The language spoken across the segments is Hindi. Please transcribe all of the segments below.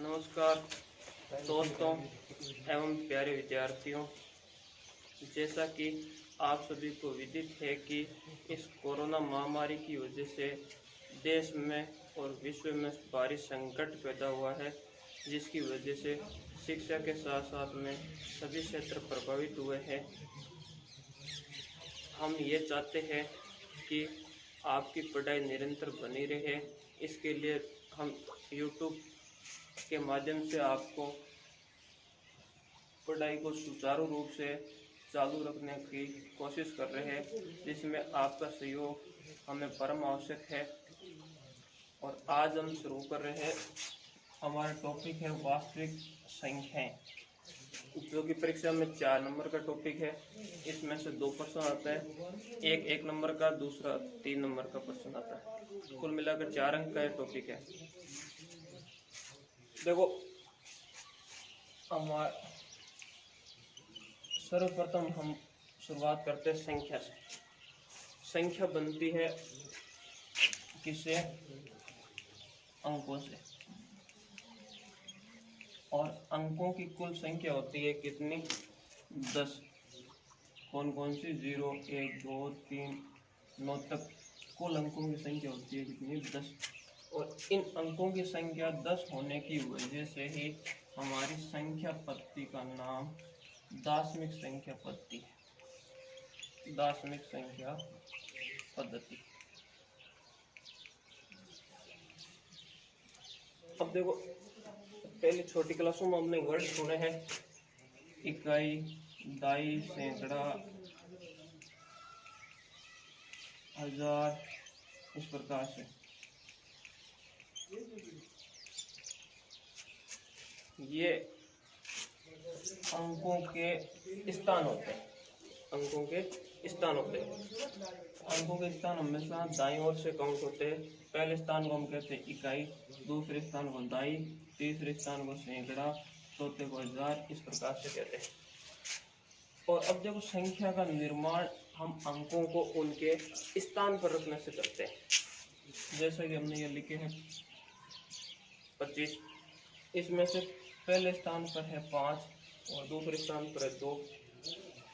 नमस्कार दोस्तों एवं प्यारे विद्यार्थियों। जैसा कि आप सभी को विदित है कि इस कोरोना महामारी की वजह से देश में और विश्व में भारी संकट पैदा हुआ है, जिसकी वजह से शिक्षा के साथ साथ में सभी क्षेत्र प्रभावित हुए हैं। हम ये चाहते हैं कि आपकी पढ़ाई निरंतर बनी रहे। इसके लिए हम YouTube के माध्यम से आपको पढ़ाई को सुचारू रूप से चालू रखने की कोशिश कर रहे हैं, जिसमें आपका सहयोग हमें परम आवश्यक है। और आज हम शुरू कर रहे हैं। हमारा टॉपिक है वास्तविक संख्याएं। उपयोगी परीक्षा में 4 नंबर का टॉपिक है। इसमें से 2 प्रश्न आता है, एक 1 नंबर का, दूसरा 3 नंबर का प्रश्न आता है। कुल मिलाकर 4 अंक का टॉपिक है। देखो, हमारा सर्वप्रथम हम शुरुआत करते हैं संख्या से। संख्या बनती है किससे? अंकों से। और अंकों की कुल संख्या होती है कितनी? 10। कौन कौन सी? 0, 1, 2, 3, 9 तक कुल अंकों की संख्या होती है कितनी? 10। और इन अंकों की संख्या 10 होने की वजह से ही हमारी संख्या पद्धति का नाम दशमिक संख्या पद्धति है। दशमिक संख्या पद्धति। अब देखो, पहले छोटी क्लासों में हमने वर्ड सुने हैं, इकाई, दाई, सैकड़ा, हजार, इस प्रकार से। ये अंकों के स्थान होते हैं। अंकों के स्थान होते हैं। अंकों के स्थान हमेशा दाईं ओर से काउंट होते हैं। पहले स्थान को हम कहते हैं इकाई, दूसरे स्थान को दाई, तीसरे स्थान को सैकड़ा, चौथे को हजार, इस प्रकार से कहते हैं। और अब देखो, संख्या का निर्माण हम अंकों को उनके स्थान पर रखने से करते हैं। जैसा कि हमने ये लिखे हैं 25। इसमें से पहले स्थान पर है 5 और दूसरे स्थान पर है 2,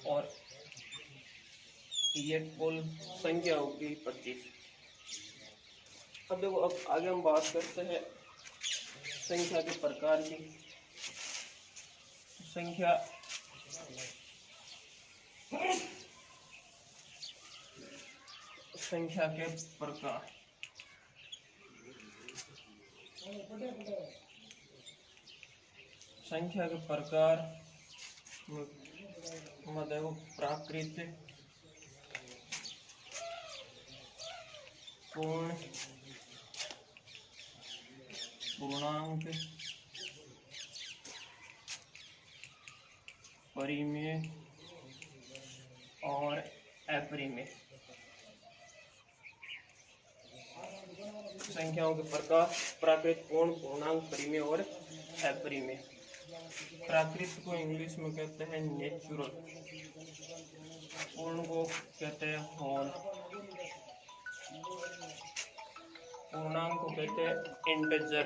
और ये कुल संख्या होगी 25। अब देखो, अब आगे हम बात करते हैं संख्या के प्रकार की। संख्या के प्रकार। संख्या के प्रकार में देखो, प्राकृत, पूर्ण, पूर्णांक, परिमेय और अपरिमेय। संख्याओं के प्रकार: प्राकृत, पूर्ण, पूर्णांक, परिमेय और अपरिमेय। प्राकृत को इंग्लिश में कहते हैं नेचुरल, पूर्ण को कहते हैं होल, पूर्णांक को कहते हैं इंटीजर,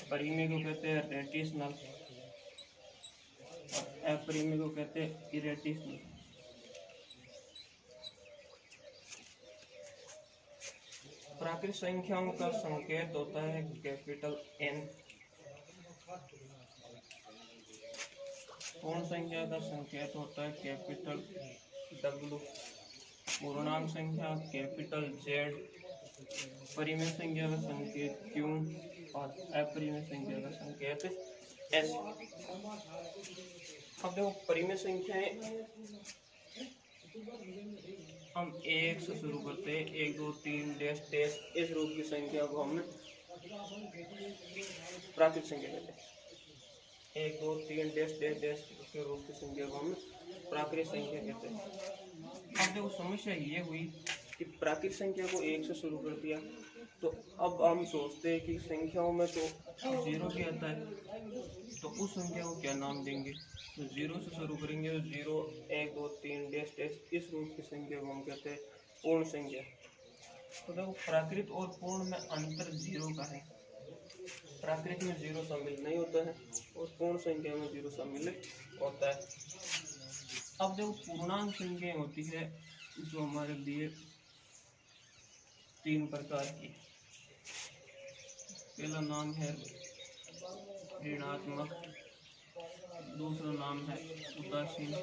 परिमेय को कहते हैं रेटिशनल, और अपरिमेय को कहते हैं इरेटिशनल। प्राकृत संख्याओं का संकेत होता है कैपिटल N। पूर्ण संख्या का संकेत होता है कैपिटल W। पूर्णांक संख्या कैपिटल Z। परिमेय संख्या का संकेत Q और अपरिमेय संख्या का संकेत S। अब देखो, परिमेय संख्याएं हम 1 से शुरू करते हैं। 1, 2, 3 डैश डैश, इस रूप की संख्या को हम प्राकृत संख्या कहते हैं। 1, 2, 3 डैश डैश डैश के रूप की संख्या को हम प्राकृत संख्या कहते हैं। अब देखो, समस्या ये हुई कि प्राकृत संख्या को 1 से शुरू कर दिया, तो अब हम सोचते हैं कि संख्याओं में तो 0 भी आता है, तो उस संख्या को क्या नाम देंगे? तो 0 से शुरू करेंगे, तो 0, 1, 2, 3 डैश डैश, इस रूप की संख्या को हम कहते हैं पूर्ण संख्या। तो देखो प्राकृत और पूर्ण में अंतर 0 का है। प्राकृत में 0 शामिल नहीं होता है और पूर्ण संख्या में 0 शामिल होता है। अब देखो पूर्णांक संख्या होती है जो हमारे लिए 3 प्रकार की। पहला नाम है ऋणात्मक, दूसरा नाम है उदासीन,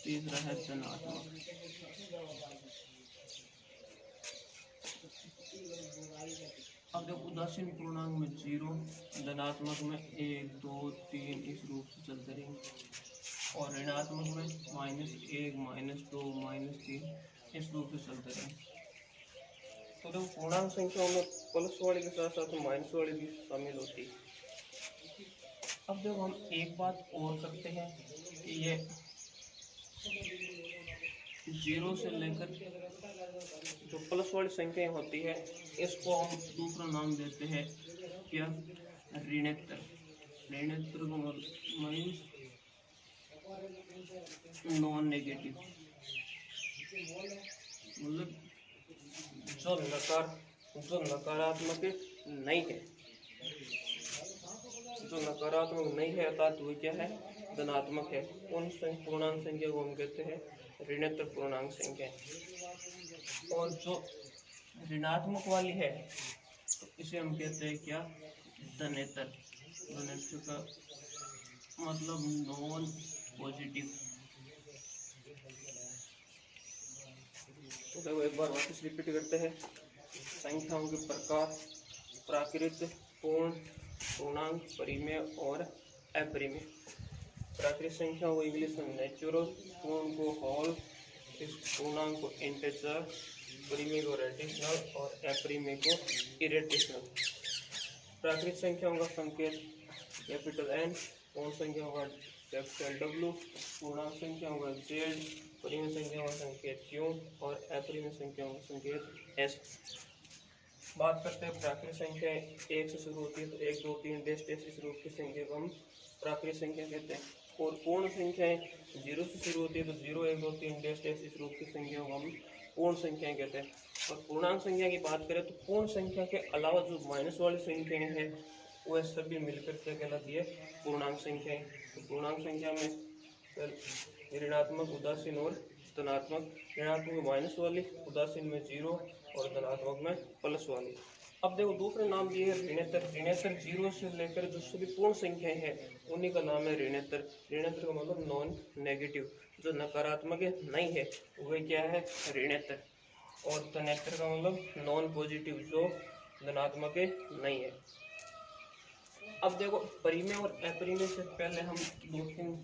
तीसरा है धनात्मक। अब देखो उदासीन पूर्णांक में 0, धनात्मक में 1, 2, 3 इस रूप से चलते रहेंगे और ऋणात्मक में -1, -2, -3 इस रूप से चलते रहेंगे। तो देखो पूर्णांक संख्याओं में प्लस वाली के साथ साथ माइनस वाली भी शामिल होती है। अब देखो हम एक बात और करते हैं कि ये 0 से लेकर जो प्लस वाली संख्याएं होती है इसको हम दूसरा नाम देते हैं क्या, ऋणोत्तर। ऋणोत्तर को मीन्स नॉन नेगेटिव, मतलब जो नकारात्मक नहीं है, जो नकारात्मक नहीं है अर्थात वो क्या है, धनात्मक है। उन पूर्णांक संख्या को हम कहते हैं ऋणोत्तर पूर्णांक संख्या। और जो ऋणात्मक वाली है तो इसे हम कहते हैं क्या, धनेतर। धनेतर का मतलब नॉन पॉजिटिव। तो देखो एक बार वापस रिपीट करते हैं। संख्याओं के प्रकार प्राकृत, पूर्ण, पूर्णांक, परिमेय और अपरिमेय। प्राकृत संख्याओं को इंग्लिश में नेचुरल, पूर्ण को होल, पूर्णांक को इंटीजर, परिमेय को रेडिशनल और अपरिमेय को इरेडिशनल। प्राकृत संख्याओं का संकेत कैपिटल N, पूर्ण संख्याओं का कैपिटल W, पूर्णांक संख्याओं का Z, परिमेय संख्याओं का संकेत Q और अपरिमेय संख्याओं का संकेत S। बात करते हैं प्राकृत संख्या 1 से शुरू होती है तो 1, 2, 3 डैश इस रूप की संख्या को हम प्राकृत संख्या कहते हैं। और पूर्ण संख्याएं 0 से शुरू होती है तो 0, 1, 2, 3 डैश इस रूप की संख्या को हम पूर्ण संख्याएं कहते हैं। और पूर्णांक संख्या की बात करें तो पूर्ण संख्या के अलावा जो माइनस वाली संख्याएं हैं वह सभी मिलकर क्या कहलाती है, पूर्णांक संख्याएं। तो पूर्णांक संख्या में ऋणात्मक, उदासीन और धनात्मक। ऋणात्मक माइनस वाली, उदासीन में 0 और धनात्मक में प्लस वाली। अब देखो दूसरा नाम दिए है ऋणोत्तर। ऋणोत्तर 0 से लेकर जो सभी पूर्ण संख्याएं हैं उन्हीं का नाम है ऋणोत्तर। ऋणोत्तर का मतलब नॉन नेगेटिव, जो नकारात्मक नहीं है वह क्या है, ऋणोत्तर। और धनोत्तर का मतलब नॉन पॉजिटिव, जो धनात्मक नहीं है। अब देखो परिमेय और अपरिमेय से पहले हम 2-3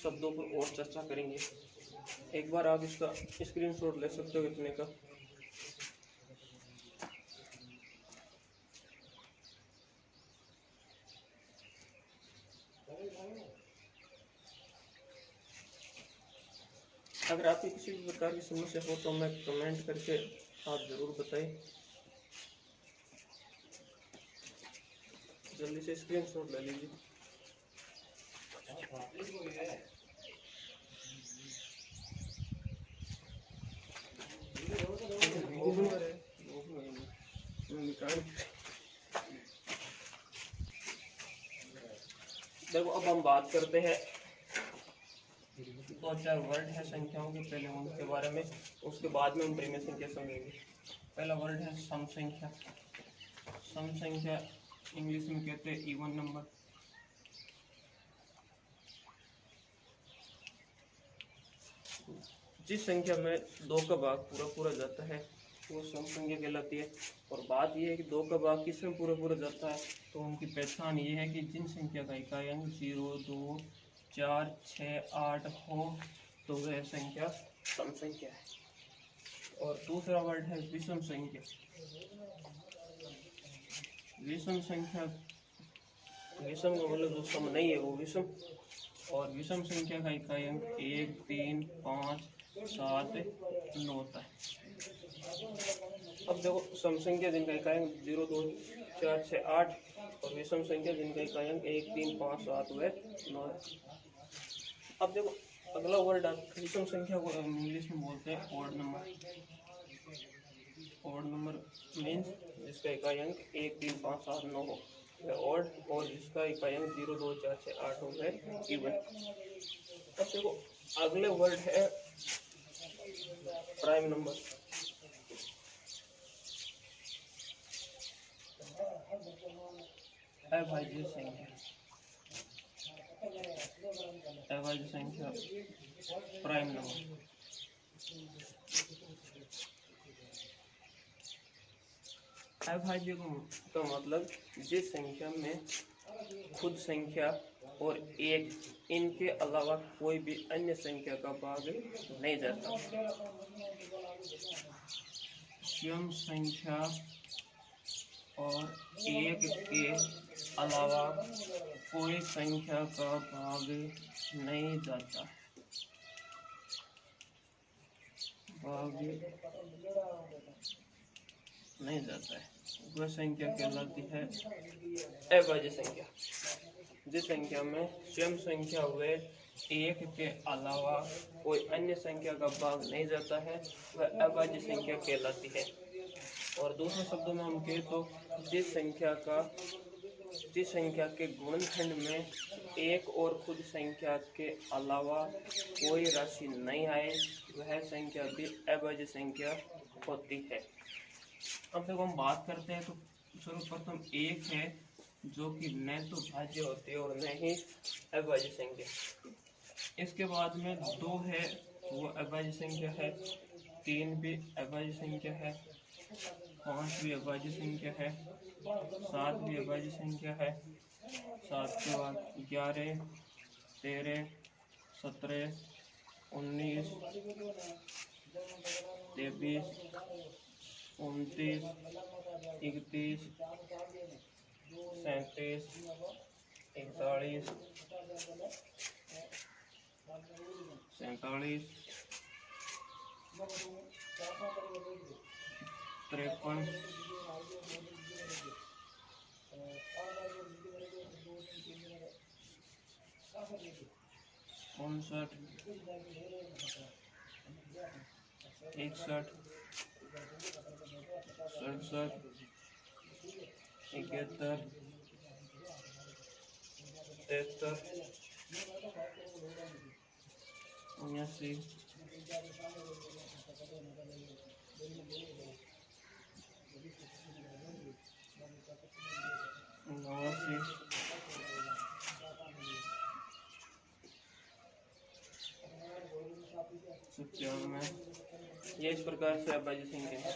शब्दों पर और चर्चा करेंगे। एक बार आप इसका स्क्रीनशॉट ले सकते हो इतने का। अगर आपकी किसी भी प्रकार की समस्या हो तो हमें कमेंट करके आप जरूर बताएं। जल्दी से स्क्रीनशॉट ले लीजिए। देखो अब हम बात करते हैं 2-4 वर्ड है संख्याओं के, पहले उनके बारे में, उसके बाद में हम परिमेय संख्या समझेंगे। पहला वर्ड है सम संख्या। सम संख्या इंग्लिश में कहते हैं इवन नंबर। जिस संख्या में 2 का भाग पूरा जाता है वो सम संख्या कहलाती है। और बात यह है कि 2 का भाग किस में पूरा जाता है तो उनकी पहचान ये है कि जिन संख्या का इकाई अंक 0, 2, 4, 6, 8 हो तो वह संख्या सम संख्या है। और दूसरा वर्ड है विषम संख्या। विषम संख्या, विषम का मतलब जो सम नहीं है वो विषम। और विषम संख्या का इकाई अंक 1, 3, 5, 7, 9 होता है। अब देखो सम संख्या जिनका इकाई अंक 0, 2, 4, 6, 8 और विषम संख्या जिनका इकाई अंक 1, 3, 5, 7 व 9 है। अब देखो अगला वर्ड आप विषम संख्या को इंग्लिश में बोलते हैं odd number. Odd number means जिसका इकाई अंक 1, 3, 5, 7, 9 हो वह ऑड, और जिसका इकाई अंक 0, 2, 4, 6, 8 हो वह इवन। अब देखो अगले वर्ड है प्राइम नंबर। अभाज्य संख्या, अभाज्य संख्या प्राइम नंबर। अभाज्य का मतलब जिस संख्या में खुद संख्या और एक, इनके अलावा कोई भी अन्य संख्या का भाग नहीं जाता। स्वयं संख्या और एक के अलावा कोई संख्या का भाग नहीं जाता, भाग नहीं जाता है, वह संख्या कहलाती है अभाज्य संख्या। जिस संख्या में स्वयं संख्या व एक के अलावा कोई अन्य संख्या का भाग नहीं जाता है वह अभाज्य संख्या कहलाती है। और दूसरे शब्दों में हम कहें तो जिस संख्या के गुणनखंड में एक और खुद संख्या के अलावा कोई राशि नहीं आए वह संख्या भी अभाज्य संख्या होती है। अब देखो हम बात करते हैं तो सर्वप्रथम एक है जो कि न तो भाज्य होती है और न ही अभाज्य संख्या। इसके बाद में 2 है वो अभाज्य संख्या है, 3 भी अभाज्य संख्या है, 5 भी अभाज्य संख्या है, 7 भी अभाज्य संख्या है, 7 के बाद 11, 13, 17, 19, 23, 29, 31, 37, 41, 47, 53, 59, 61, 67, 71, 73, 79, 97, ये इस प्रकार से अभाज्य संख्या है।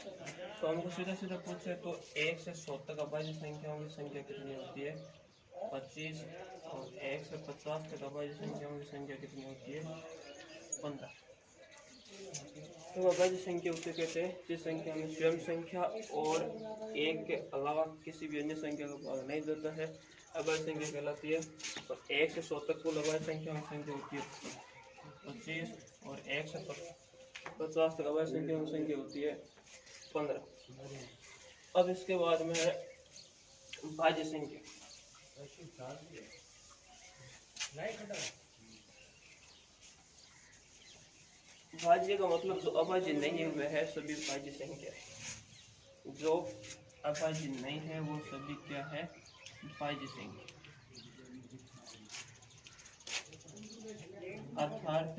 तो हमको सीधा सीधा पूछे तो 1 से 100 तक अभाज्य संख्याओं की संख्या कितनी होती है? 25। और 1 से 50 तक अभाज्य संख्याओं की संख्या कितनी होती है? 15। तो अभाज्य संख्या उसे कहते हैं जिस संख्या में स्वयं संख्या और एक के अलावा किसी भी अन्य संख्या का भाग नहीं जाता है, अभाज्य संख्या कहलाती है। और 1 से 100 तक कुल अभाज्य संख्या की संख्या होती है 25, और 1 से 50 तक अभाज्य संख्या की संख्या होती है 15। अब इसके बाद में है भाज्य संख्या। भाज्य का मतलब जो अभाज्य नहीं है वह है सभी भाज्य संख्या है। जो अभाज्य नहीं है वो सभी क्या है? भाज्य संख्या। अर्थात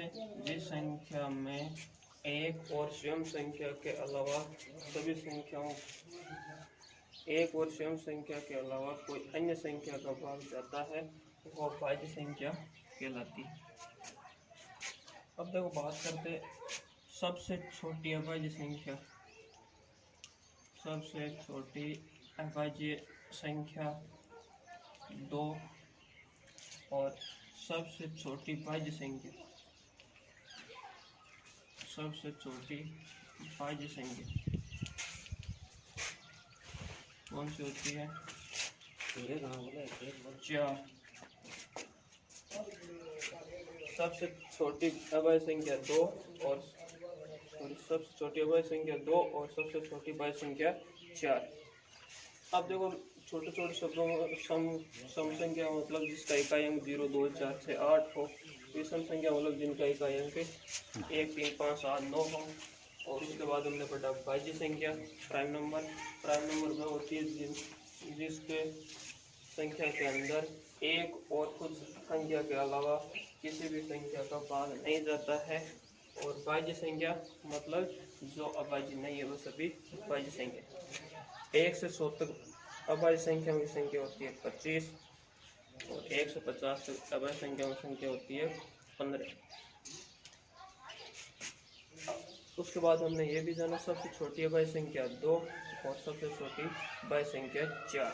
जिस संख्या में एक और स्वयं संख्या के अलावा सभी संख्याओं, एक और स्वयं संख्या के अलावा कोई अन्य संख्या का भाग जाता है वह भाज्य संख्या कहलाती है। अब देखो बात करते सबसे छोटी अभाज्य संख्या। सबसे छोटी अभाज्य संख्या 2 और सबसे छोटी भाज्य संख्या। सबसे छोटी भाज्य संख्या कौन सी होती है? 4। सबसे छोटी अभाज्य संख्या 2 और सबसे छोटी अभाज्य संख्या 2 और सबसे छोटी भाज्य संख्या 4। अब देखो छोटे छोटे शब्दों में सम संख्या मतलब जिसका इकाई अंक 0, 2, 4, 6, 8 हो। विषम संख्या मतलब जिनका इकाई अंक 1, 3, 5, 7, 9 हो। और उसके बाद हमने पढ़ा भाज्य संख्या प्राइम नंबर। प्राइम नंबर में होती है जिसके संख्या के अंदर एक और कुछ संख्या के अलावा किसी भी संख्या का भाग नहीं जाता है। और भाज्य संख्या मतलब जो अभाज्य नहीं है वो सभी भाज्य संख्या। 1 से 100 तक अभाज्य संख्याओं की संख्या होती है 25 और 1 से 50 तक अभाज्य संख्याओं की संख्या होती है 15। उसके बाद हमने ये भी जाना सबसे छोटी अभाज्य संख्या 2 और सबसे छोटी अभाज्य संख्या 4।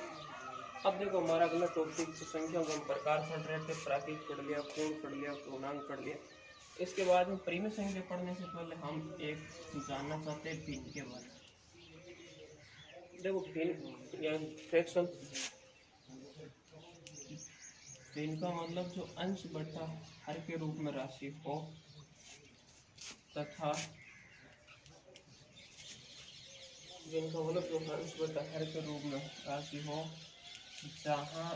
अब देखो हमारा अगला टॉपिक संख्या को हम प्रकार पढ़ रहे थे, प्राकृत पढ़ लिया, पूर्ण पढ़ लिया, पूर्णांक पढ़ लिया। इसके बाद में परिमेय संख्या पढ़ने से पहले हम एक जानना चाहते हैं भिन्न के बारे में। देखो भिन्न या फ्रैक्शन, भिन्न का मतलब जो अंश बटा हर के रूप में राशि हो तथा भिन्न का मतलब जो अंश बटा हर के रूप में राशि हो जहाँ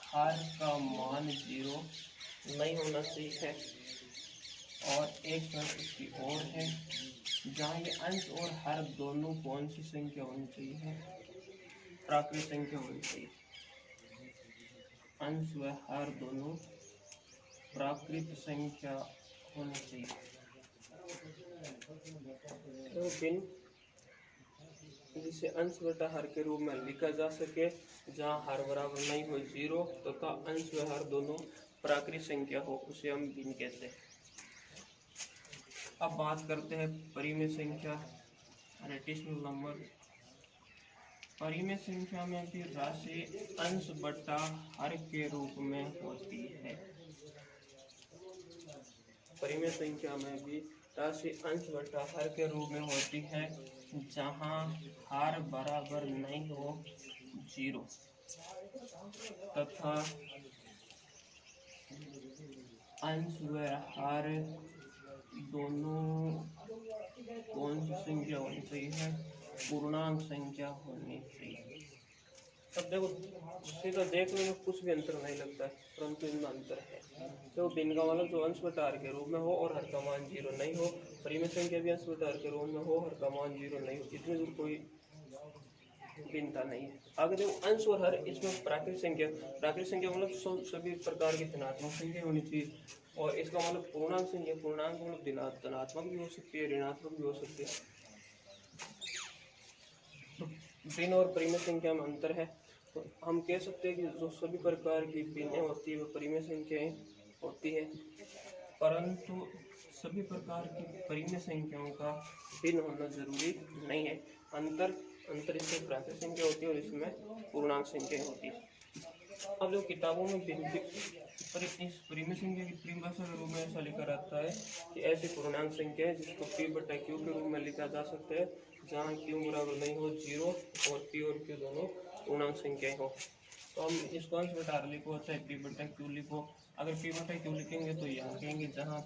हर का मान 0 नहीं होना चाहिए और एक शर्त इसकी और है जहाँ ये अंश और हर दोनों कौन सी संख्या होनी चाहिए, प्राकृत संख्या होनी चाहिए। अंश व हर दोनों प्राकृत संख्या होनी चाहिए। तो भिन्न जिसे अंश बटा हर के रूप में लिखा जा सके जहाँ हर बराबर नहीं हो 0 तथा अंश व हर दोनों प्राकृत संख्या हो उसे हम भिन्न कहते हैं। अब बात करते हैं परिमेय संख्या रेशनल नंबर। परिमेय संख्या में भी राशि अंश बटा हर के रूप में होती है। परिमेय संख्या में भी राशि अंश बटा हर के रूप में होती है जहाँ हर बराबर नहीं हो 0 तथा अंश व हर दोनों कौन सी संख्या होनी चाहिए, पूर्णांक संख्या होनी चाहिए। अब देखो सीधा देखने में कुछ भी अंतर नहीं लगता है परंतु इनमें अंतर है। तो भिन्न का मतलब जो अंश बटा हर के रूप में हो और हर का मान 0 नहीं हो। परिमेय संख्या भी अंश बटा हर के रूप में हो, हर का मान 0 नहीं हो। इतनी दूर कोई भिन्नता नहीं है। आगे देखो अंश और हर, इसमें प्राकृत संख्या, प्राकृत संख्या मतलब सभी प्रकार की धनात्मक संख्या होनी चाहिए। और इसका मतलब पूर्णांक संख्या, पूर्णांक मतलब धनात्मक भी हो सकती है, ऋणात्मक भी हो सकती है। तो भिन्न और परिमेय संख्या में अंतर है। तो हम कह सकते हैं कि जो सभी प्रकार की भिन्न होती है वो परिमेय संख्याएं होती है, परंतु सभी प्रकार की परिमेय संख्याओं का भिन्न होना जरूरी नहीं है। अंतर इसमें प्राकृत संख्या होती है और इसमें पूर्णांक संख्या होती है। अब जो किताबों में इस परिमेय संख्या की परिभाषा के रूप में ऐसा लिखा रहता है कि ऐसी पूर्णांक संख्या है जिसको P बटा Q के रूप में लिखा जा सकता है जहाँ Q बराबर नहीं हो 0 और P और Q दोनों पूर्णांक संख्याएं हो। तो हम इसको अंश बटा हर लिखो चाहे P बटा Q लिखो। अगर P बटा Q लिखेंगे तो यहाँ लिखेंगे जहाँ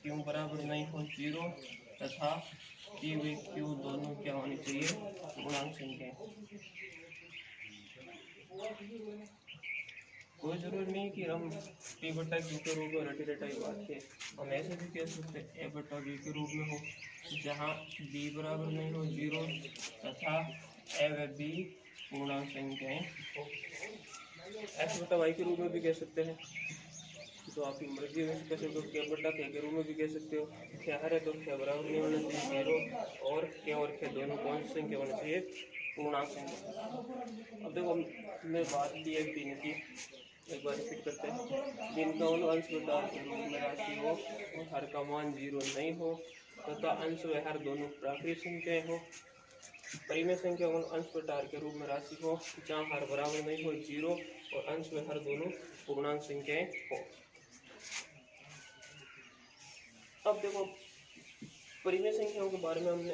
Q बराबर नहीं हो 0 तथा P व Q दोनों क्या होनी चाहिए, पूर्णांक संख्याएं। कोई जरूरी नहीं कि हम P बटा Q के रूप में रटी रटाई बात है, हम ऐसे भी कह सकते हैं A बटा B के रूप में हो जहाँ B बराबर नहीं हो 0 तथा A व B पूर्णांक संख्याएं हो। X बटा Y के रूप में भी कह सकते हैं, जो आपकी मर्जी है कह सकते हो। K बटा K के रूप में भी कह सकते हो। क्या है तो क्या बराबर नहीं होना चाहिए 0 और K दोनों कौन सी संख्या होनी चाहिए, पूर्णांक संख्या। अब देखो मैं बात की है भिन्न की, एक बार रिपीट करते हैं। भिन्न का मतलब अंश बटा हर के रूप में राशि हो और हर का मान 0 नहीं हो तथा अंश व हर दोनों प्राकृत संख्याएं हो। परिमेय संख्या अंश बटा हर के रूप में राशि हो जहाँ हर बराबर नहीं हो 0 और अंश व हर दोनों पूर्णांक संख्याएं हो। अब देखो परिमेय संख्याओं के बारे में हमने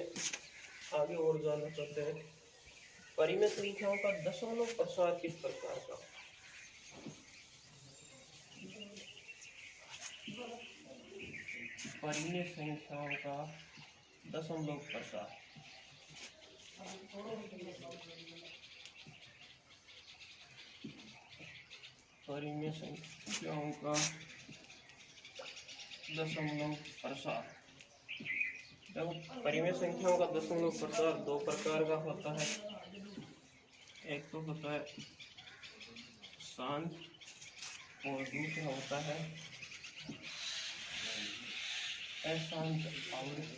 आगे और जानना चाहते हैं। परिमेय संख्याओं का दशमलव प्रसार किस प्रकार का? परिमेय संख्याओं का दशमलव प्रसार। परिमेय संख्याओं का दशमलव प्रसार देखो परिमेय संख्याओं का दशमलव प्रसार दो प्रकार का होता है। एक तो होता है शांत और दूसरा होता है अशांत आवृत्ति।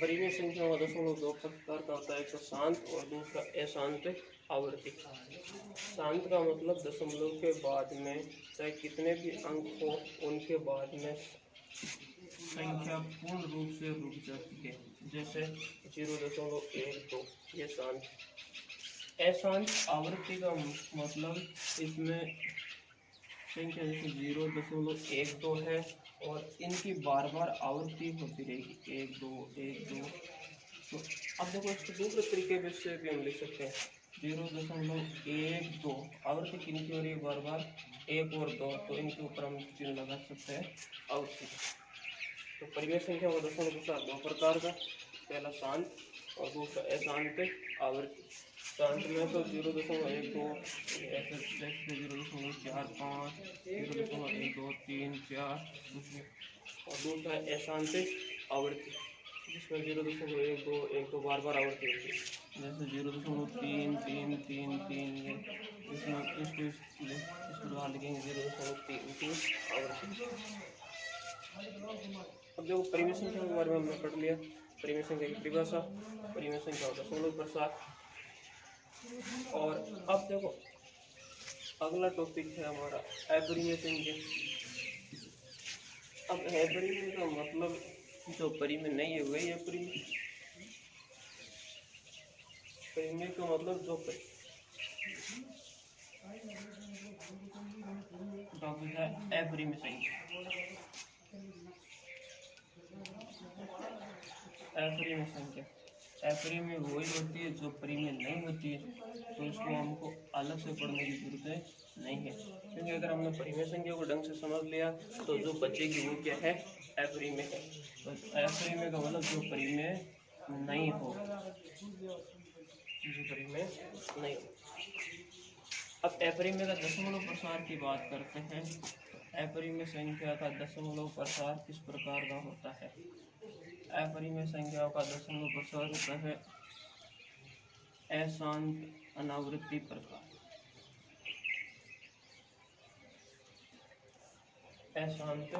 परिमेय संख्याओं का दशमलव दो प्रकार का होता है, एक तो शांत और दूसरा अशांत आवृत्ति। शांत का मतलब दशमलव के बाद में चाहे कितने भी अंक हो उनके बाद में संख्या पूर्ण रूप से रुक जाती है, जैसे 0.12 ये शांत। अशांत आवृत्ति का मतलब इसमें संख्या जैसे 0.12 है और इनकी बार बार आवृत्ति होती रहेगी 1 2 1 2। तो अब देखो इसको दूसरे तरीके से भी हम लिख सकते हैं 0.12 आवृत्ति किनकी हो रही है बार बार 1 और 2, तो इनके ऊपर हम चिन्ह लगा सकते हैं आवृत्ति। तो परिमेय संख्या का दशमलव प्रसार दो प्रकार का, पहला शांत और दूसरा अशांत आवृत्ति। शांत में तो 0.12 ऐसे 0.45 0.1234 और दूसरा अशांत आवृत्ति जिसमें 0.12 बार बार आवृत्ति होती है, जैसे 0.3333 ये इसमें इसको बाहर लिखेंगे 0.33 आवृत्ति। अब देखो परिमेय संख्या के बारे में हमने पढ़ लिया, परिमेय संख्या की परिभाषा, परिमेय संख्या का दशमलव प्रसार। और अब देखो अगला टॉपिक है हमारा अपरिमेय संख्या। अब अपरिमेय का मतलब जो परिमेय नहीं है वही अपरिमेय। परिमेय का मतलब जो टॉपिक है अपरिमेय संख्या। अपरिमेय संख्या अपरिमेय वही होती है जो परिमेय नहीं होती है, तो इसको हमको अलग से पढ़ने की जरूरत नहीं है, क्योंकि अगर हमने परिमेय संख्या को ढंग से समझ लिया तो जो बचेगी वो क्या है अपरिमेय है। तो अपरिमेय का मतलब जो परिमेय नहीं हो, जो परिमेय नहीं हो। अब अपरिमेय का दशमलव प्रसार की बात करते हैं। अपरिमेय संख्या का दशमलव प्रसार किस प्रकार का होता है? अपरिमेय संख्याओं का दशमलव प्रसार होता है अशांत अनावृत्ति प्रकार। अशांत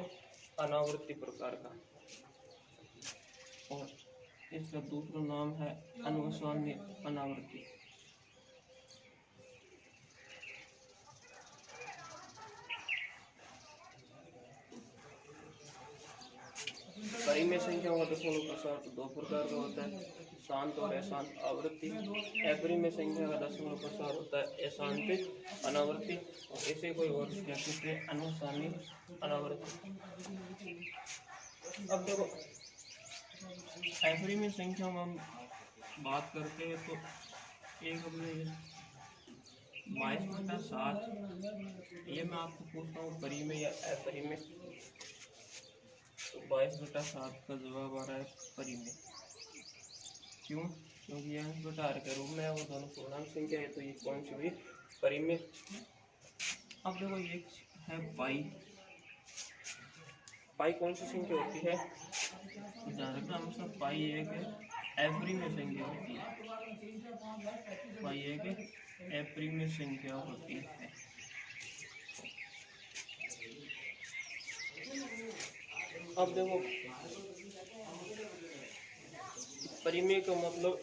अनावृत्ति प्रकार का, और इसका दूसरा नाम है अनुसान्य अनावृत्ति। परिमेय संख्याओं का दशमलव प्रसार तो दो प्रकार का होता है, शांत और अशांत आवृत्ति। अपरिमेय संख्या का दशमलव प्रसार होता है अशांत अनावृत्ति, और इसे कोई और क्या कहते हैं अनुसान्य अनावृत्ति। अब देखो अपरिमेय संख्या में हम बात करते हैं तो एक अपने 22/7, ये मैं आपको पूछता हूँ परिमेय या अपरिमेय, तो 22/7 का जवाब आ रहा है परिमेय। क्यों? क्योंकि यह अंश/r के रूप में है, वो दोनों पूर्णांक संख्या है, तो ये कौन सी हुई परिमेय। अब देखो ये है पाई। पाई कौन सी संख्या होती है? ध्यान रखना हमेशा पाई एक अपरिमेय संख्या होती है, पाई एक अपरिमेय संख्या होती है। अब देखो परिमेय का मतलब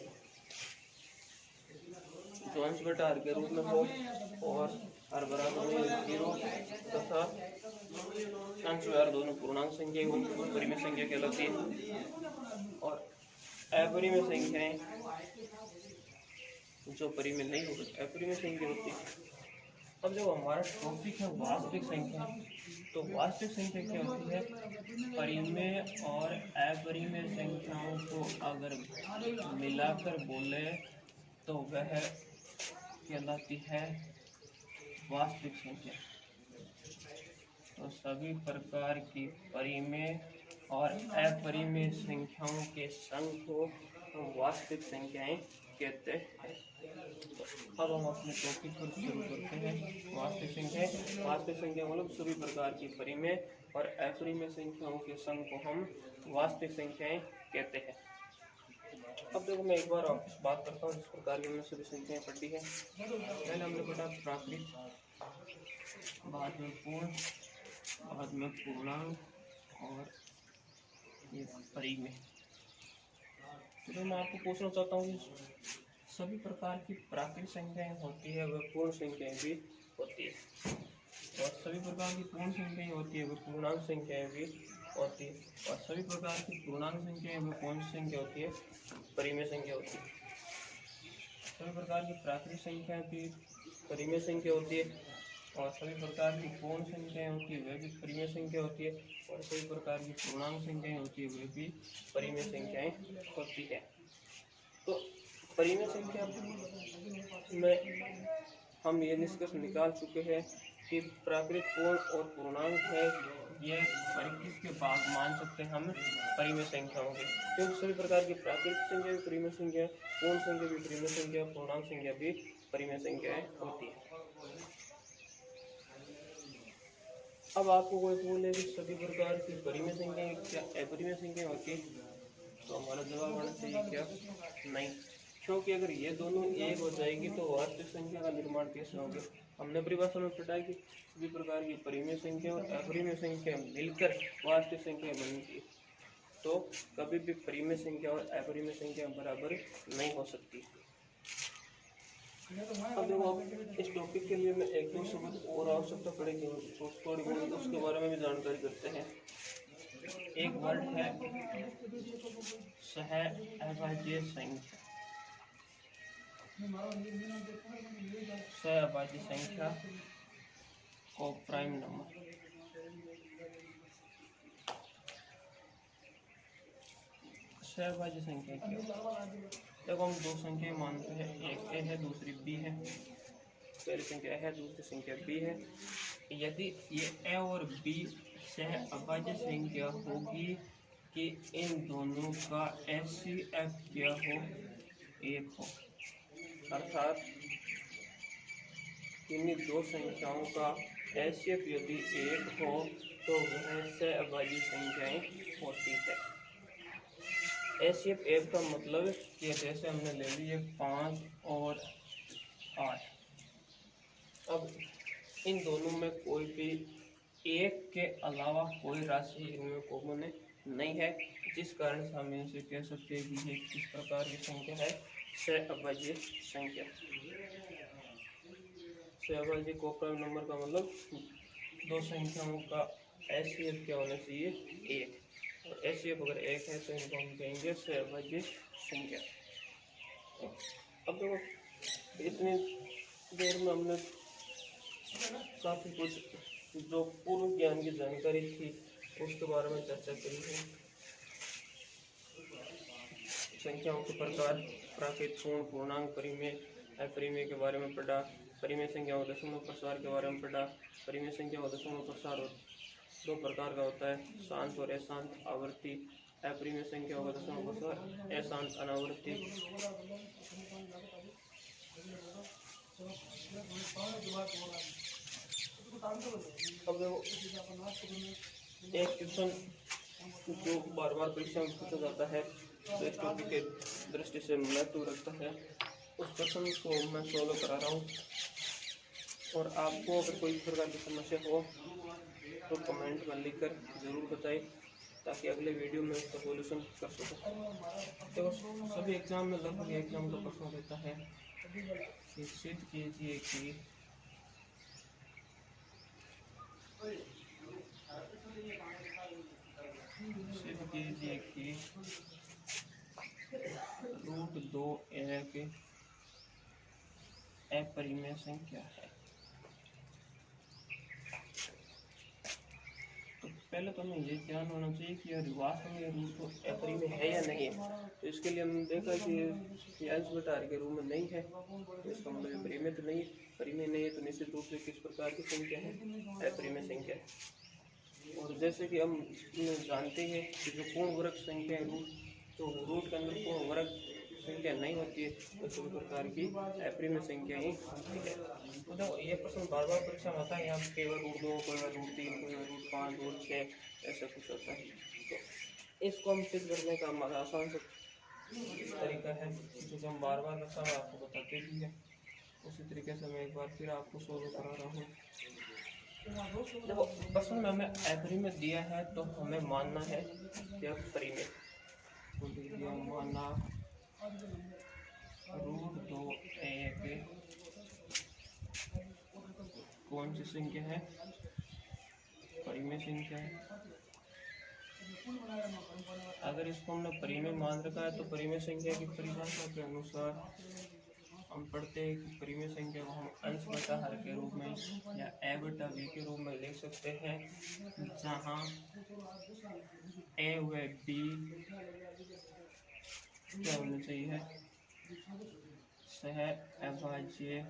जो अंश/r के रूप में हो और r बराबर 0 तथा अंश और r दोनों पूर्णांक संख्या होती है, परिमेय संख्या कहलाती है। और अपरिमेय संख्याएं जो परिमेय नहीं होती अपरिमेय संख्या होती है। अब जो हमारा टॉपिक है वास्तविक संख्या, तो वास्तविक संख्या क्या होती है? परिमेय और अपरिमेय संख्याओं को अगर मिलाकर बोले तो वह कहलाती है वास्तविक संख्या। तो सभी प्रकार की परिमेय और अपरिमेय संख्याओं के संघ को हम वास्तविक संख्याएं कहते हैं। अब हम अपने टॉपिक पर शुरू करते हैं। वास्तविक संख्या मतलब सभी प्रकार की परिमेय और अपरिमेय संख्याओं के संघ को हम वास्तविक संख्याएं कहते हैं। अब देखो मैं एक बार वापस बात करता हूँ जिस प्रकार की हमने सभी संख्याएं पढ़ी है। पहले हमने पढ़ा प्राकृत, बाद में पूर्ण, बाद में पूर्णांक और ये परिमेय। तो मैं आपको पूछना चाहता हूँ कि सभी प्रकार की प्राकृतिक संख्याएं होती है वह पूर्ण संख्याएं भी होती है, और सभी प्रकार की पूर्ण संख्याएं होती है वह पूर्णांक संख्याएं भी होती है, और सभी प्रकार की पूर्णांक संख्याएं वह कौन सी संख्या होती है? परिमेय संख्या होती है। सभी प्रकार की प्राकृतिक संख्या भी परिमेय संख्या होती है, और सभी प्रकार की पूर्ण संख्याएं होती है वह भी परिमेय संख्या होती है, और सभी प्रकार की पूर्णांक संख्याएं होती है वह भी परिमेय संख्याएं होती है। तो परिमेय संख्या में हम ये निष्कर्ष निकाल चुके हैं कि प्राकृत, पूर्ण और पूर्णांक है ये परिमित के भाग मान सकते हैं हम परिमेय संख्याओं के, क्योंकि सभी प्रकार की प्राकृतिक संख्या भी परिमेय संख्या, पूर्ण संख्या भी परिमेय संख्या, पूर्णांक संख्या भी परिमेय संख्याएं होती है। अब आपको कोई बोले कि सभी प्रकार की परिमेय संख्याएं क्या अपरिमेय संख्या होती है, तो हमारा जवाब होना चाहिए क्या? नहीं, क्योंकि अगर ये दोनों एक हो जाएगी तो वास्तविक संख्या का निर्माण कैसे होगा? हमने परिभाषा में पढ़ा कि सभी प्रकार की परिमेय संख्या और अपरिमेय संख्या मिलकर वास्तविक संख्या बनती है, तो कभी भी परिमेय संख्या और अपरिमेय संख्या बराबर नहीं हो सकती। अब देखो इस टॉपिक के लिए मैं एक दो शब्द और आवश्यकता पड़ेगी तो थोड़ी बहुत उसके बारे में भी जानकारी करते हैं। एक वर्ड है सहअभाज्य संख्या। सहअभाज्य संख्या को प्राइम नंबर। सहअभाज्य संख्या क्या? देखो हम दो संख्या मानते हैं, एक ए है दूसरी बी है। पहली संख्या है दूसरी संख्या बी है। यदि ये ए और बी सहअभाज्य संख्या होगी कि इन दोनों का HCF क्या हो? एक हो, अर्थात इन्हीं दो संख्याओं का HCF यदि एक हो तो वह सहअभाज्य संख्याएं होती है। HCF एक का मतलब कि जैसे हमने ले लिए 5 और 8। अब इन दोनों में कोई भी एक के अलावा कोई राशि इनमें कॉमन नहीं है, जिस कारण से हम इनसे कह सकते हैं कि ये किस प्रकार की संख्या है? सहअभाज्य संख्या। सहअभाज्य को प्राइम नंबर का मतलब दो संख्याओं का HCF क्या होना चाहिए? एक, और HCF अगर एक है तो इनको हम कहेंगे सहअभाज्य संख्या। अब देखो इतनी देर में हमने काफ़ी कुछ जो पूर्व ज्ञान की जानकारी थी उसके बारे में चर्चा करी है। संख्याओं के प्रकार, प्राकृत, पूर्ण, पूर्णांक, परिमेय, अपरिमेय के बारे में पढ़ा। परिमेय संख्या और दशमलव प्रसार के बारे में पढ़ा। परिमेय संख्या और दशमलव प्रसार दो प्रकार का होता है, शांत और अशांत आवर्ती। अपरिमेय संख्या और दशमलव प्रसार अशांत अनावर्ती। अब देखो एक क्वेश्चन जो बार बार परीक्षा में पूछा जाता है तो इस टॉपिक के दृष्टि से महत्व रखता है, उस क्वेश्चन को मैं सॉल्व करा रहा हूँ। और आपको अगर कोई प्रकार की समस्या हो तो कमेंट में लिखकर ज़रूर बताएं ताकि अगले वीडियो में उसका सॉल्यूशन कर सकूँ। तो सभी एग्जाम में लगभग एग्जाम का प्रश्न रहता है कि सिद्ध कीजिए कि √2 एक अपरिमेय संख्या है। तो पहले तो हमें ये ध्यान होना चाहिए कि यार वास्तव में √2 अपरिमेय है या नहीं है। तो इसके लिए हमने देखा कि ये अंश बटा आर के रूप में नहीं है, तो इसका मतलब परिमेय तो नहीं, परिमेय नहीं है तो निश्चित रूप से किस प्रकार की संख्या है? अपरिमेय संख्या है। और जैसे कि हम जानते हैं कि जो पूर्ण वर्ग संख्या है रूट, तो रूट के अंदर पूर्ण वर्ग संख्या नहीं होती है तो सभी प्रकार की अपरिमेय संख्या ही होती है। तो देखो ये प्रश्न बार बार परीक्षा में होता है, यहाँ कई बार रूट 2, कोई बार रूट 3, कोई बार रूट 5, रूट 6 ऐसा कुछ होता है। तो इसको हम सिद्ध करने का हमारा आसान सा तरीका है जो कि हम बार बार कक्षा में आपको बताते भी हैं। उसी तरीके से मैं एक बार फिर आपको सोल्व करा रहा हूँ। देखो प्रश्न में हमें अपरिमेय दिया है तो हमें मानना है या परिमेय, तो दिया माना रूट 2 कौन सी संख्या है, परिमेय संख्या है। अगर इसको हमने परिमेय मान रखा है तो परिमेय संख्या की परिभाषा के अनुसार हम पढ़ते हैं कि परिमेय संख्या को हम अंश बटा हर के रूप में या a बटा b के रूप में लिख सकते हैं, जहाँ a व b क्या होना चाहिए, सह अभाज्य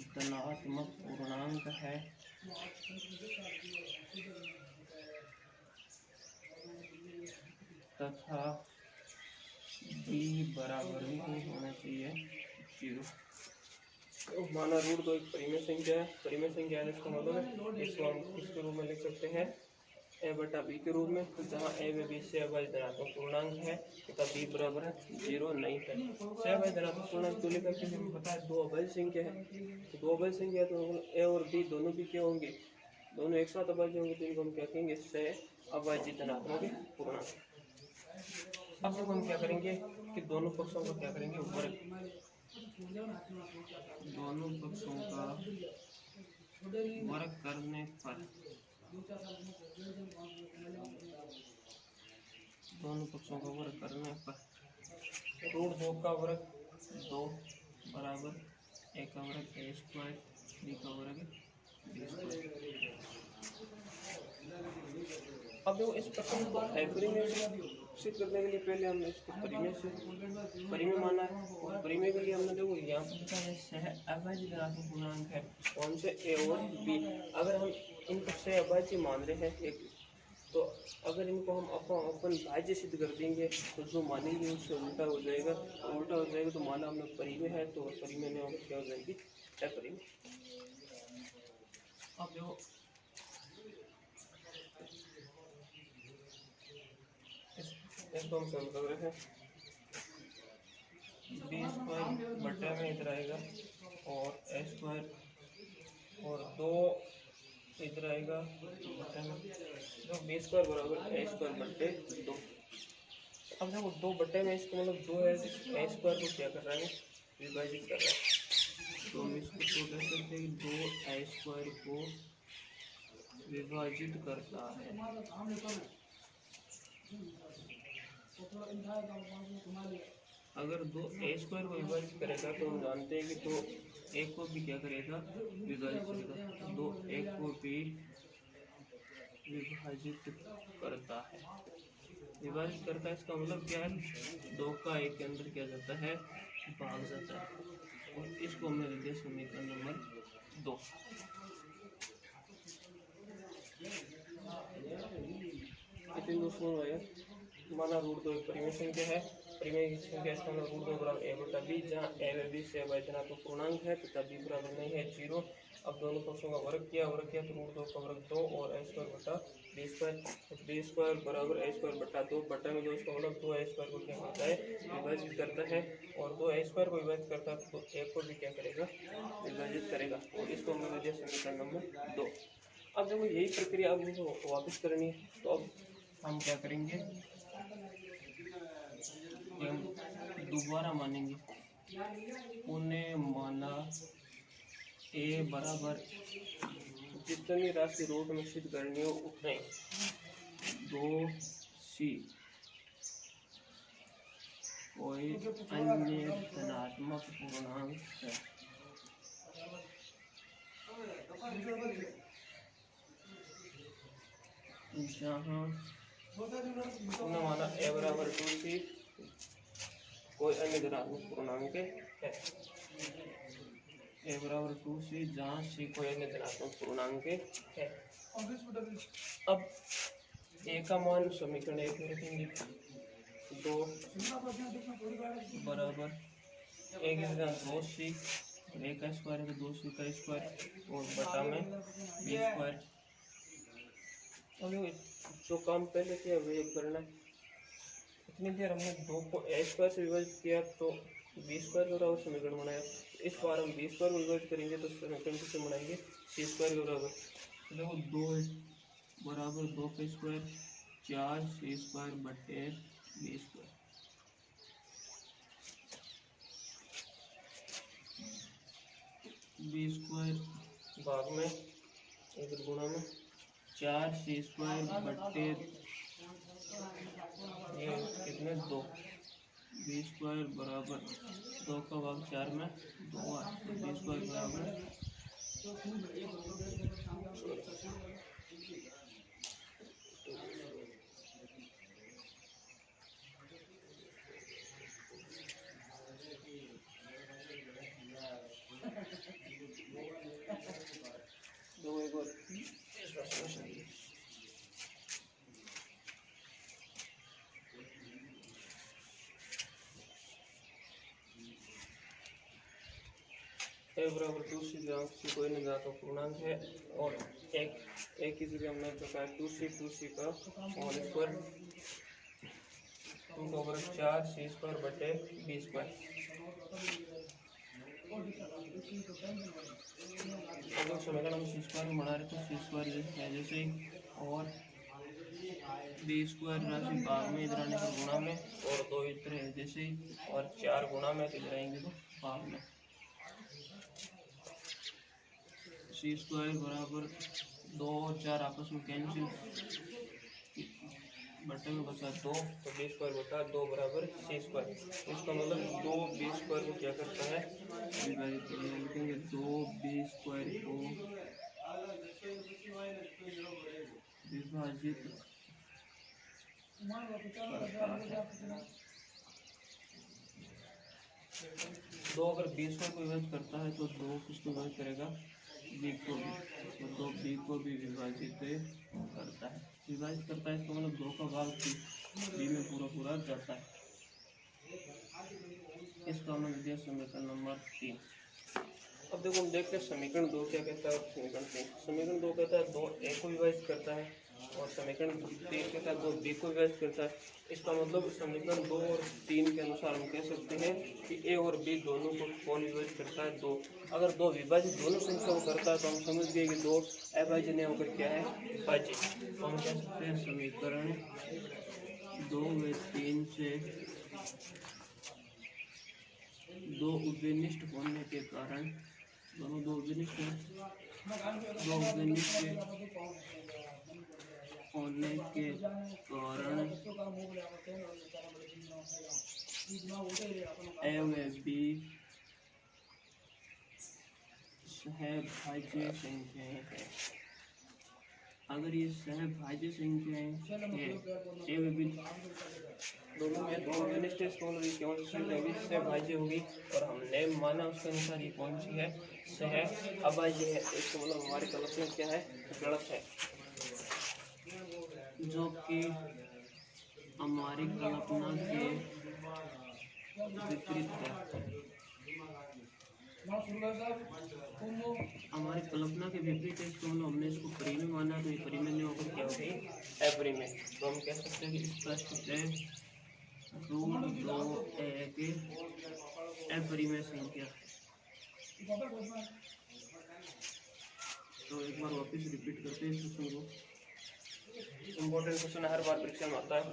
धनात्मक पूर्णांक है तथा b बराबर नहीं होना चाहिए 0। तो माना रूट 2 एक परिमेय संख्या है, परिमेय संख्या है इसका मतलब है इसको हम किसके रूप में लिख सकते हैं, a बटा b के रूप में, तो जहाँ a व b से अभाज्य धनात्मक पूर्णांक है तथा b बराबर है 0 नहीं है। से अभाज्य धनात्मक पूर्णांक क्यों लिखा, क्योंकि हमें पता है दो अभाज्य संख्या है, तो दो अभाज्य संख्या तो a और b दोनों भी क्या होंगे, दोनों एक साथ अभाज्य होंगे, तो इनको हम क्या कहेंगे, से अभाज्य धनात्मक पूर्णांक। अब जब हम क्या करेंगे कि दोनों पक्षों को क्या करेंगे, वर्ग, दोनों पक्षों का वर्ग करने पर, दोनों पक्षों का वर्ग करने पर रूट 2 का वर्ग 2 बराबर a का वर्ग a स्क्वायर, b का वर्ग b स्क्वायर। अब देखो इस प्रश्न को अपरिमेय सिद्ध करने के लिए पहले हमने इसको परिमेय से परिमेय माना है, और परिमेय के लिए हमने देखो यहाँ पर लिखा है सह अभाज्य धनात्मक पूर्णांक है कौन से a और b। अगर हम इनको सह अभाज्य मान रहे हैं एक, तो अगर इनको हम अपन भाज्य सिद्ध कर देंगे तो जो मानेंगे उससे उल्टा हो जाएगा, उल्टा हो जाएगा तो माना हमने परिमेय है तो परिमेय ने हम क्या हो जाएगी, अपरिमेय। अब देखो इसको हम सॉल्व कर रहे हैं, बी स्क्वायर बटे में इधर आएगा और ए स्क्वायर और 2 इधर आएगा बटे में, तो बी स्क्वायर बराबर ए स्क्वायर बटे 2। अब देखो 2 बटे में इसका मतलब 2 है, ए स्क्वायर को क्या कर रहा है, विभाजित कर रहा है, तो हम इसको तो कह सकते हैं 2 ए स्क्वायर को विभाजित करता है। अगर 2 ए स्क्वायर को विभाजित करेगा तो हम जानते हैं कि 2 ए को भी क्या करेगा, विभाजित करेगा, 2 ए को भी विभाजित करता है, विभाजित करता है इसका मतलब क्या है, 2 का 1 के अंदर क्या जाता है, भाग जाता है, और इसको हमने लिख दिया समीकरण नंबर 2। इतने दोस्तों माना रूट 2 एक परिमेय संख्या है, परिमेय की संख्या इसका मतलब रूट 2 बराबर a बटा b, जहाँ a व b से अभाज्य धनात्मक पूर्णांक है तथा b बराबर नहीं है 0। अब दोनों पक्षों का वर्ग किया तो रूट 2 का वर्ग 2 और a स्क्वायर बटा b स्क्वायर, तो b स्क्वायर बराबर a स्क्वायर बटा 2 बटा में 2, इसका मतलब 2 a स्क्वायर को क्या करता है, विभाजित करता है, और 2 a स्क्वायर को विभाजित करता है तो a को भी क्या करेगा, विभाजित करेगा, और इसको हमने लिख दिया समीकरण नंबर 2। अब देखो यही प्रक्रिया अब मुझे वापस करनी है, तो अब हम क्या करेंगे, हम दोबारा मानेंगे, उन्हें माना a बराबर जितनी राशि रूट में सिद्ध करनी हो उतने 2c कोई अन्य धनात्मक पूर्णांक है, जहाँ माना a बराबर 2c कोई अन्य धनात्मक पूर्णांक है, a बराबर 2c जहाँ c कोई अन्य धनात्मक पूर्णांक है। अब a का मान समीकरण 1 में रखेंगे, 2 बराबर एक जगह 2c, एक का स्क्वायर है तो 2c का स्क्वायर और बटा में बी स्क्वायर। अब जो काम पहले किया वही करना है। इतनी देर हमने 2 को ए स्क्वायर से विभाजित किया तो बी स्क्वायर के बराबर समीकरण बनाया। इस बार हम बी स्क्वायर को विभाजित करेंगे तो समीकरण किससे बनाएंगे, सी स्क्वायर के बराबर। तो देखो 2 बराबर 2 का स्क्वायर 4 सी स्क्वायर बटे बी स्क्वायर। बी स्क्वायर भाग में इधर गुणा में 4 सी स्क्वायर बटे ये कितने 2, बी स्क्वायर बराबर 2 का भाग 4 में 2 तो बी स्क्वायर बराबर दो एक और ए बराबर 2c जहाँ सी कोई नहीं जाता पूर्णांक है और एक की जगह हमने बताया 2c का होल स्क्वायर 2 का वर्ग 4 सी स्क्वायर बटे बी स्क्वायर। अगर समीकरण हम सी स्क्वायर में बना रहे तो सी स्क्वायर है जैसे ही और बी स्क्वायर राशि भाग में इधर आने पर गुणा में और 2 इधर है जैसे ही और 4 गुणा में इधर आएंगे तो भाग में। सी स्क्वायर बराबर 2 और 4 आपस में कैंसिल बटे में बचा 2 तो बी स्क्वायर बटा 2 बराबर सी स्क्वायर। इसका मतलब 2 बी स्क्वायर को क्या करता है विभाजित करेंगे, लिखेंगे 2 बी स्क्वायर को विभाजित दो अगर बी स्क्वायर को विभाजित करता है तो 2 किसको विभाजित करेगा, बी को भी, तो 2 बी को भी विभाजित करता है। विभाजित करता है इसका मतलब 2 का भाग बी में पूरा जाता है। इसका हमने दिया समीकरण नंबर 3। अब देखो हम देखते हैं समीकरण 2 क्या कहता है और समीकरण 3। समीकरण 2 कहता है 2 ए को विभाजित करता है और समीकरण 3 कहता है 2 बी को विभाजित करता है। इसका मतलब समीकरण 2 और 3 के अनुसार हम कह सकते हैं कि ए और बी दोनों को कौन विभाजित करता है, 2। अगर 2 विभाजित दोनों संख्या को करता है तो हम समझ गए कि 2 अभाज्य नहीं होकर क्या है, भाज्य। तो हम कह सकते हैं समीकरण 2 व 3 से 2 उभयनिष्ठ होने के कारण दोनों 2 उभयनिष्ठ होने के कारण ए व बी सहभाज्य संख्याएं हैं। अगर ये सहभाज्य संख्याएं हैं ए व बी दोनों में 2 उभयनिष्ठ कौन सी सहभाज्य होगी और हमने माना उसके अनुसार ये कौन सी है, सह अभाज्य है। इसका मतलब हमारी कल्पना क्या है, गलत है, जो कि हमारी कल्पना के विपरीत है। हमारी कल्पना के विपरीत है, इसको मतलब हमने इसको परिमेय माना तो ये परिमेय नहीं होकर क्या होगी, अपरिमेय। तो हम कह सकते हैं कि स्पष्ट है √2 एक अपरिमेय संख्या। तो एक बार वापस रिपीट करते हैं इस क्वेश्चन को। इम्पोर्टेंट क्वेश्चन हर बार परीक्षा में आता है।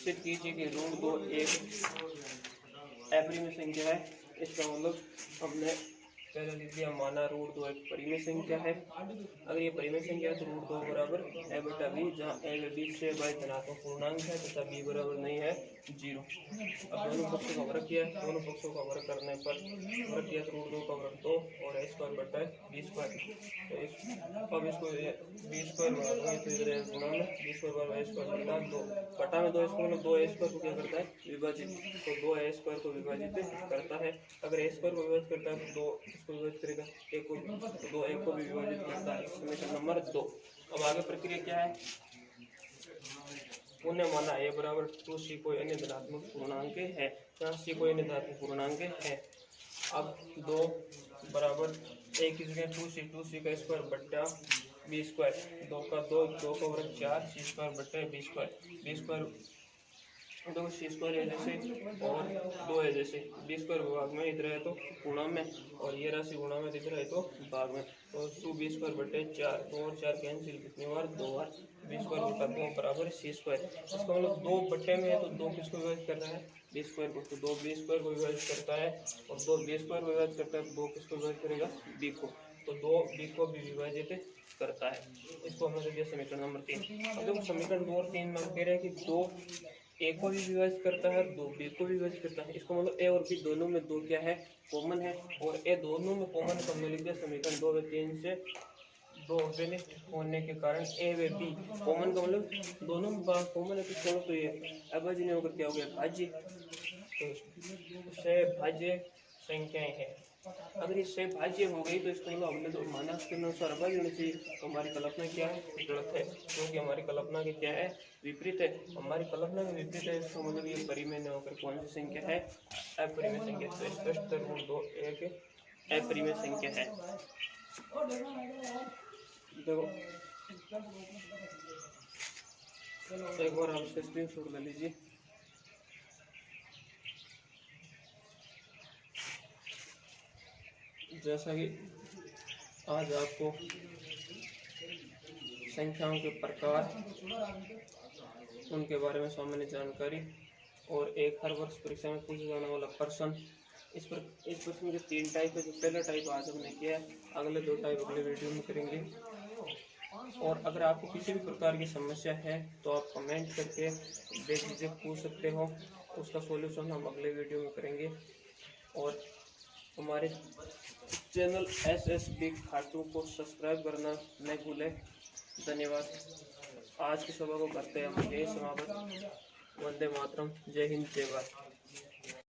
सिद्ध कीजिए कि √2 एक अपरिमेय संख्या है। इसका मतलब हमने पहले लिख दिया माना √2 एक परिमेय संख्या है। अगर ये परिमेय संख्या है तो √2 बराबर ए बटा बी, जहाँ ए व बी से बाई धनात्मक पूर्णांक है तथा बी बराबर नहीं है 0। अब दोनों पक्षों का वर्ग किया, दोनों पक्षों का वर्ग करने पर वर्ग किया तो √2 का वर्ग 2 और ए स्क्वायर बटा बी स्क्वायर। तो अब इसको बी स्क्वायर बनाएंगे तो इधर गुणा में बी स्क्वायर बराबर ए स्क्वायर बटा 2 बटा में 2 स्क्वायर में 2 ए स्क्वायर को क्या करता है, विभाजित। तो 2 ए स्क्वायर को विभाजित करता है। अगर ए स्क्वायर को विभाजित करता है तो 2 इसको विभाजित करेगा, एक को, तो 2 एक को भी विभाजित करता है। समीकरण नंबर 2। अब आगे प्रक्रिया क्या है, उन्हें माना ए बराबर 2c कोई अन्य धनात्मक पूर्णांक है, जहाँ c कोई अन्य धनात्मक पूर्णांक है। अब 2 बराबर a की जगह 2c का स्क्वायर बट्टा b स्क्वायर, 2 का 2 का वर्ग 4 c स्क्वायर बट्टा b स्क्वायर दो सी स्क्वायर है जैसे और 2 है जैसे, बी स्क्वायर भाग में इधर है तो गुणा में, और ये राशि गुणा में इधर है तो भाग में, तो 2b स्क्वायर बटे 4, 2 और 4 कैंसिल, कितनी बार 2 बार, बी स्क्वायर बटा 2 बराबर सी स्क्वायर। इसका मतलब 2 बटे में है तो 2 किसको विभाजित कर रहा है, बी स्क्वायर को, तो 2 बी स्क्वायर को विभाजित करता है, और 2 बी स्क्वायर को विभाजित करता है तो 2 किसको विभाजित करेगा, बी को, तो 2 बी को भी विभाजित करता है। इसको हमने दे दिया समीकरण नंबर 3। अब देखो समीकरण 2 और 3 में कह रहे हैं कि 2 ए को भी विभाजित करता है, 2 बी को भी विभाजित करता है। इसको मतलब ए और बी दोनों में 2 क्या है, कॉमन है, और ए दोनों में कॉमन है, तो हमने लिख दिया समीकरण 2 व 3 से 2 ऑर्गेनिस्ट होने के कारण ए व बी कॉमन का मतलब दोनों में बात कॉमन है, तो ये अभाज्य नहीं होकर क्या हो गया, भाज्य, तो से भाज्य संख्याएं हैं। अगर इससे भाज्य हो गई तो इसको मतलब हमने तो माना के अनुसार अभाज्य होनी चाहिए, तो हमारी कल्पना क्या है, गलत है, क्योंकि हमारी कल्पना के क्या है, विपरीत है। हमारी कल्पना के विपरीत है, इसको मतलब ये परिमेय न होकर कौन सी संख्या है, अपरिमेय संख्या, तो स्पष्ट रूप 2 एक अपरिमेय संख्या है। देखो एक बार आप इसका स्क्रीनशॉट ले लीजिए। जैसा कि आज आपको संख्याओं के प्रकार, उनके बारे में सामान्य जानकारी, और एक हर वर्ष परीक्षा में पूछे जाने वाला प्रश्न, इस प्रश्न के 3 टाइप है। जो पहला टाइप आज हमने किया है, अगले 2 टाइप अगले वीडियो में करेंगे। और अगर आपको किसी भी प्रकार की समस्या है तो आप कमेंट करके बेझिझक पूछ सकते हो, उसका सॉल्यूशन हम अगले वीडियो में करेंगे। और हमारे चैनल SSB खाटू को सब्सक्राइब करना न भूलें। धन्यवाद। आज की सभा को करते हैं हम यही समाप्त। वंदे मातरम। जय हिंद, जय भारत।